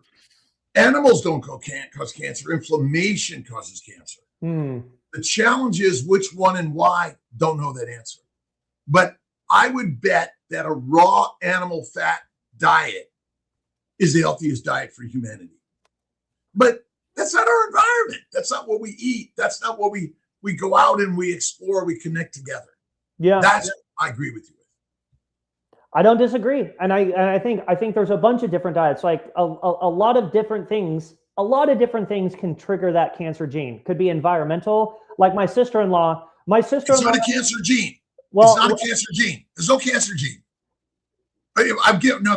Animals don't cause cancer. Inflammation causes cancer. The challenge is which one and why. Don't know that answer. But I would bet that a raw animal fat diet is the healthiest diet for humanity. But that's not our environment. That's not what we eat. That's not what we go out and we explore, we connect together. Yeah. I agree with you. I don't disagree. And I think there's a bunch of different diets, like a lot of different things. A lot of different things can trigger that cancer gene. Could be environmental. Like my sister-in-law. It's not a cancer gene. Well, it's not a cancer gene. There's no cancer gene.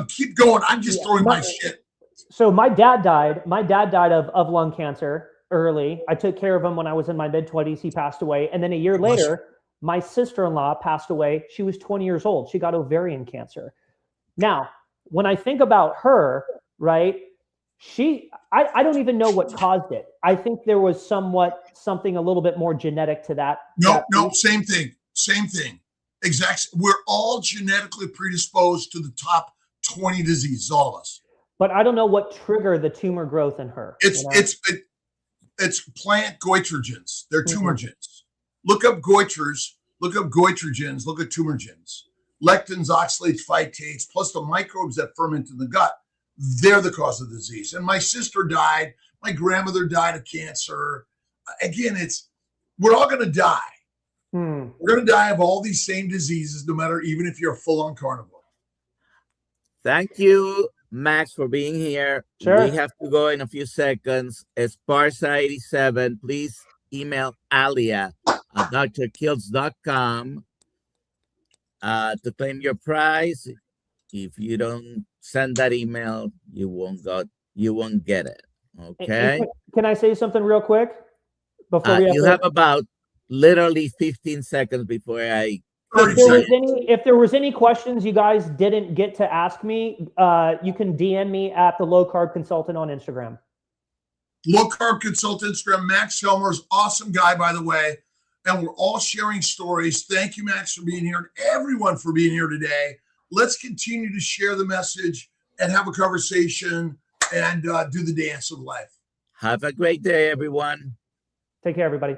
Keep going. I'm just throwing my shit. So my dad died. My dad died of lung cancer early. I took care of him when I was in my mid-20s. He passed away. And then a year later, my sister-in-law passed away. She was 20 years old. She got ovarian cancer. Now, when I think about her, right, I don't even know what caused it. I think there was something a little bit more genetic to that. No, same thing. Exactly. We're all genetically predisposed to the top 20 diseases, all of us. But I don't know what triggered the tumor growth in her. It's plant goitrogens. They're tumor genes. Look up goitrers, look up goitrogens, look at tumor genes. Lectins, oxalates, phytates, plus the microbes that ferment in the gut. They're the cause of the disease. And my sister died. My grandmother died of cancer. Again, we're all going to die. We're going to die of all these same diseases, no matter, even if you're a full-on carnivore. Thank you, Max, for being here. Sure. We have to go in a few seconds. Esparza87, please email Alia at drkiltz.com to claim your prize. If you don't send that email, you won't get it. Okay. Can I say something real quick before we have about literally 15 seconds before I. If there was any questions you guys didn't get to ask me, you can DM me at the Low Carb Consultant on Instagram. Low Carb Consultant Instagram. Max Helmer's awesome guy, by the way, and we're all sharing stories. Thank you, Max, for being here, and everyone for being here today. Let's continue to share the message and have a conversation and do the dance of life. Have a great day, everyone. Take care, everybody.